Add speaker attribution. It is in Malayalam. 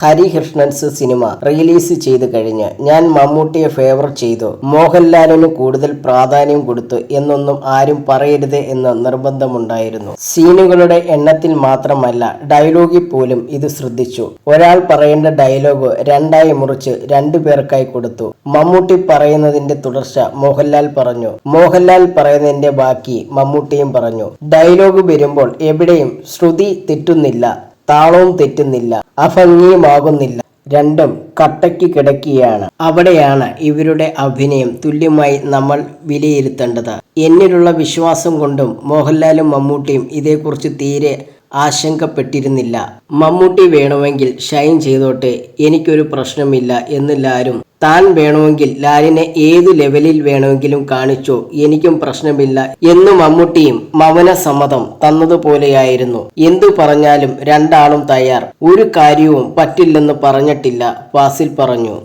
Speaker 1: ഹരികൃഷ്ണൻസ് സിനിമ റിലീസ് ചെയ്തു കഴിഞ്ഞ് ഞാൻ മമ്മൂട്ടിയെ ഫേവർ ചെയ്തു, മോഹൻലാലിന് കൂടുതൽ പ്രാധാന്യം കൊടുത്തു എന്നൊന്നും ആരും പറയരുത് എന്ന് നിർബന്ധമുണ്ടായിരുന്നു. സീനുകളുടെ എണ്ണത്തിൽ മാത്രമല്ല, ഡയലോഗിൽ പോലും ഇത് ശ്രദ്ധിച്ചു. ഒരാൾ പറയേണ്ട ഡയലോഗ് രണ്ടായി മുറിച്ച് രണ്ടു പേർക്കായി കൊടുത്തു. മമ്മൂട്ടി പറയുന്നതിന്റെ തുടർച്ച മോഹൻലാൽ പറഞ്ഞു, മോഹൻലാൽ പറയുന്നതിന്റെ ബാക്കി മമ്മൂട്ടിയും പറഞ്ഞു. ഡയലോഗ് വരുമ്പോൾ എവിടെയും ശ്രുതി തെറ്റുന്നില്ല, താളവും തെറ്റുന്നില്ല, അഭംഗിയുമാകുന്നില്ല. രണ്ടും കട്ടയ്ക്ക് കിടക്കുകയാണ്. അവിടെയാണ് ഇവരുടെ അഭിനയം തുല്യമായി നമ്മൾ വിലയിരുത്തേണ്ടത്. എന്നിലുള്ള വിശ്വാസം കൊണ്ടും മോഹൻലാലും മമ്മൂട്ടിയും ഇതേക്കുറിച്ച് തീരെ ആശങ്കപ്പെട്ടിരുന്നില്ല. മമ്മൂട്ടി വേണമെങ്കിൽ ഷൈൻ ചെയ്തോട്ടെ, എനിക്കൊരു പ്രശ്നമില്ല എന്ന് ലാലും, താൻ വേണമെങ്കിൽ ലാലിനെ ഏതു ലെവലിൽ വേണമെങ്കിലും കാണിച്ചോ, എനിക്കും പ്രശ്നമില്ല എന്നു മമ്മൂട്ടിയും മൗന സമ്മതം തന്നതുപോലെയായിരുന്നു. എന്തു പറഞ്ഞാലും രണ്ടാളും തയ്യാർ. ഒരു കാര്യവും പറ്റില്ലെന്ന് പറഞ്ഞിട്ടില്ല, ഫാസിൽ പറഞ്ഞു.